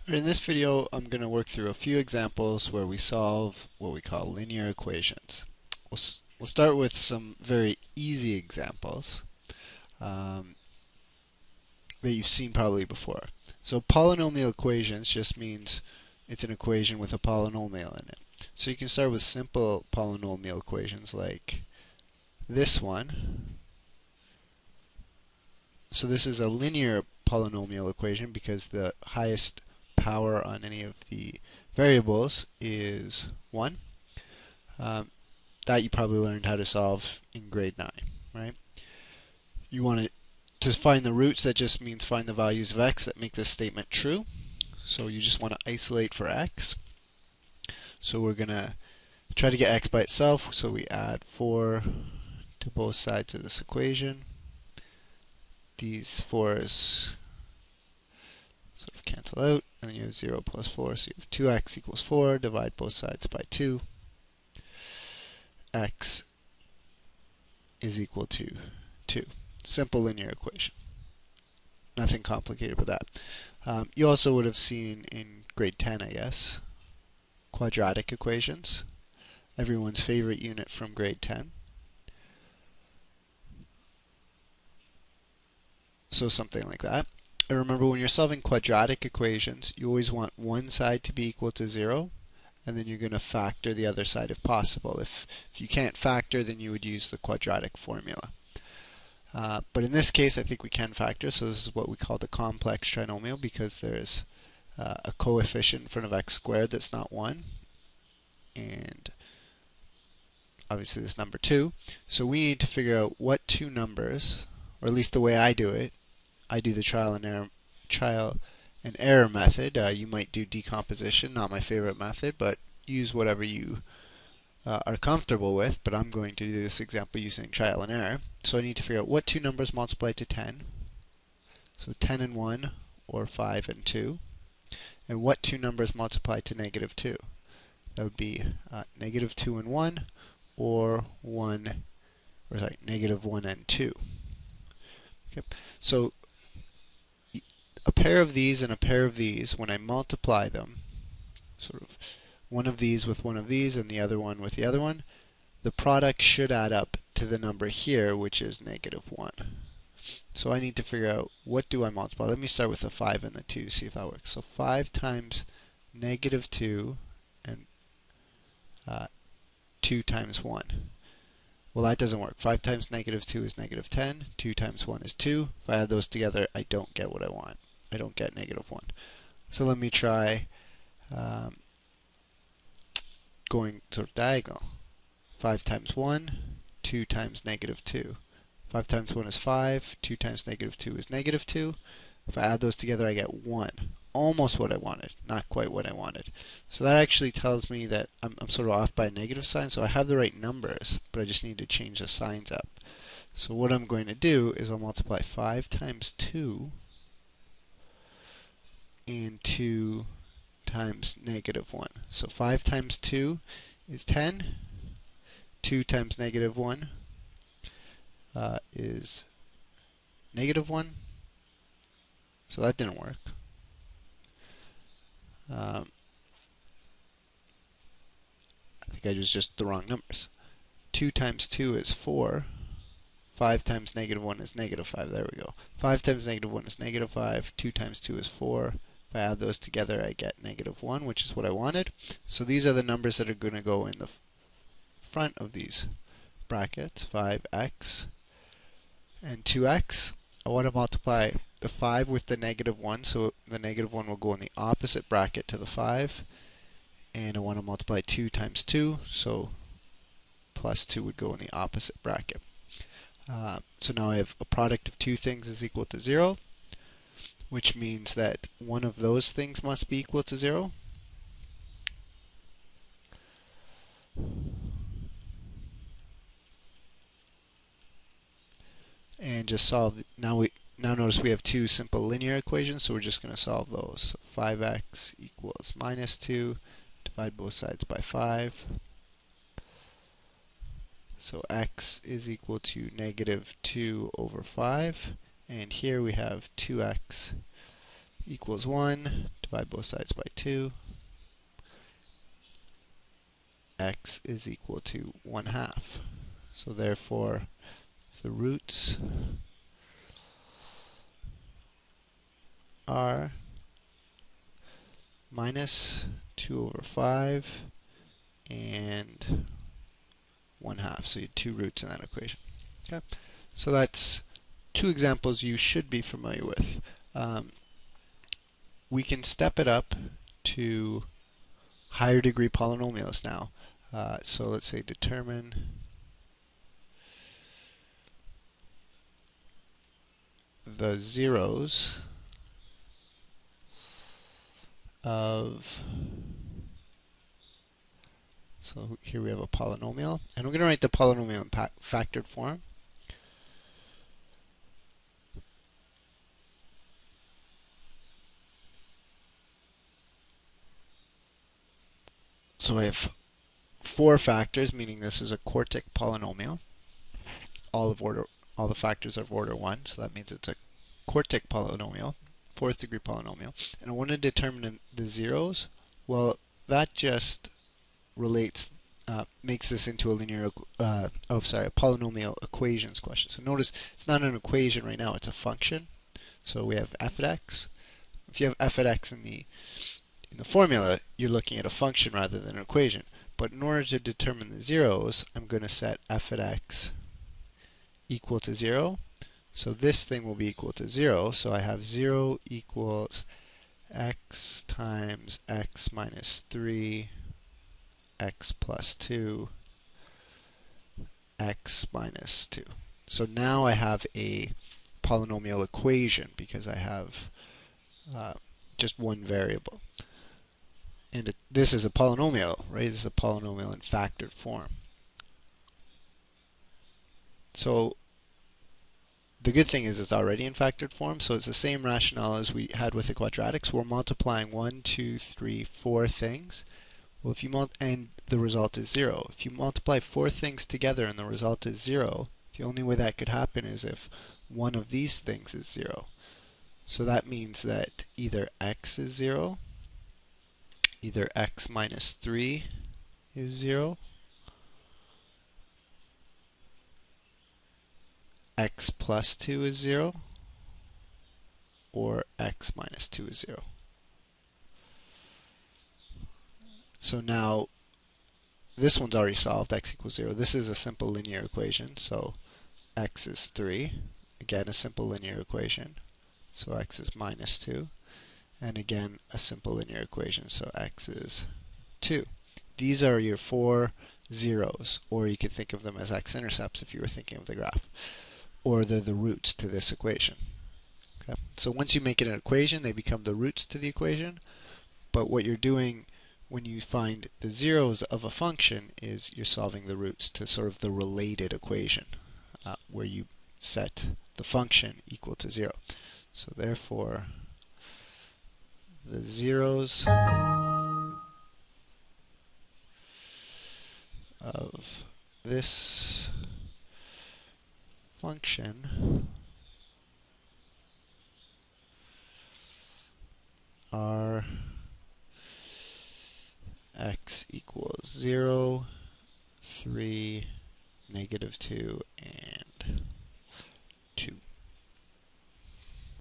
In this video, I'm going to work through a few examples where we solve what we call linear equations. We'll start with some very easy examples that you've seen probably before. So polynomial equations just means it's an equation with a polynomial in it. So you can start with simple polynomial equations like this one. So this is a linear polynomial equation because the highest power on any of the variables is 1. That you probably learned how to solve in grade 9, right? You want to find the roots, that just means find the values of x that make this statement true. So you just want to isolate for x. So we're going to try to get x by itself, so we add 4 to both sides of this equation. These 4's sort of cancel out, and then you have 0 plus 4, so you have 2x equals 4, divide both sides by 2. X is equal to 2. Simple linear equation. Nothing complicated with that. You also would have seen in grade 10, I guess, quadratic equations. Everyone's favorite unit from grade 10. So something like that. And remember, when you're solving quadratic equations, you always want one side to be equal to 0, and then you're going to factor the other side if possible. If you can't factor, then you would use the quadratic formula. But in this case, I think we can factor, so this is what we call the complex trinomial, because there's a coefficient in front of x squared that's not 1, and obviously this number 2. So we need to figure out what two numbers, or at least the way I do it. I do the trial and error method. You might do decomposition, not my favorite method, but use whatever you are comfortable with. But I'm going to do this example using trial and error. So I need to figure out what two numbers multiply to 10. So 10 and 1, or 5 and 2. And what two numbers multiply to negative 2. That would be negative 2 and 1, or negative 1 and 2. Okay. So a pair of these and a pair of these, when I multiply them, sort of one of these with one of these and the other one with the other one, the product should add up to the number here, which is negative 1. So I need to figure out, what do I multiply? Let me start with the 5 and the 2, see if that works. So 5 times negative 2 and 2 times 1. Well, that doesn't work. 5 times negative 2 is negative 10. 2 times 1 is 2. If I add those together, I don't get what I want. I don't get negative 1. So let me try going sort of diagonal. 5 times 1, 2 times negative 2. 5 times 1 is 5. 2 times negative 2 is negative 2. If I add those together, I get 1. Almost what I wanted, not quite what I wanted. So that actually tells me that I'm sort of off by a negative sign, so I have the right numbers, but I just need to change the signs up. So what I'm going to do is I'll multiply 5 times 2 and 2 times negative 1. So 5 times 2 is 10. 2 times negative 1 is negative 1. So that didn't work. I think I used just the wrong numbers. 2 times 2 is 4. 5 times negative 1 is negative 5. There we go. 5 times negative 1 is negative 5. 2 times 2 is 4. If I add those together, I get negative 1, which is what I wanted. So these are the numbers that are going to go in the front of these brackets, 5x and 2x. I want to multiply the 5 with the negative 1, so the negative 1 will go in the opposite bracket to the 5. And I want to multiply 2 times 2, so plus 2 would go in the opposite bracket. So now I have a product of two things is equal to 0, which means that one of those things must be equal to 0. And just solve. Now notice we have two simple linear equations, so we're just going to solve those. So 5x equals minus 2. Divide both sides by 5. So x is equal to negative 2 over 5. And here we have 2x equals 1, divide both sides by 2, x is equal to 1/2. So therefore, the roots are minus 2/5 and 1/2. So you have two roots in that equation. Okay, so that's two examples you should be familiar with. We can step it up to higher degree polynomials now. So let's say determine the zeros of, so here we have a polynomial, and we're going to write the polynomial in factored form. So I have 4 factors, meaning this is a quartic polynomial. All the factors are of order 1, so that means it's a quartic polynomial, 4th degree polynomial. And I want to determine the zeros. Well, that just relates, makes this into a a polynomial equations question. So notice it's not an equation right now, it's a function. So we have f at x. If you have f at x in the formula, you're looking at a function rather than an equation. But in order to determine the zeros, I'm going to set f at x equal to 0. So this thing will be equal to 0. So I have 0 equals x times x minus 3, x plus 2, x minus 2. So now I have a polynomial equation because I have just one variable. And this is a polynomial, right? This is a polynomial in factored form. So the good thing is it's already in factored form, so it's the same rationale as we had with the quadratics. We're multiplying 1, 2, 3, 4 things. Well, if you and the result is 0. If you multiply 4 things together and the result is 0, the only way that could happen is if one of these things is 0. So that means that either x is 0, either x minus 3 is 0, x plus 2 is 0, or x minus 2 is 0. So now this one's already solved, x equals 0. This is a simple linear equation, so x is 3. Again, a simple linear equation, so x is minus 2. And again, a simple linear equation, so x is 2. These are your 4 zeros, or you could think of them as x-intercepts if you were thinking of the graph. Or they're the roots to this equation. Okay? So once you make it an equation, they become the roots to the equation. But what you're doing when you find the zeros of a function is you're solving the roots to sort of the related equation, where you set the function equal to 0. So therefore, the zeros of this function are x equals 0, 3, negative 2, and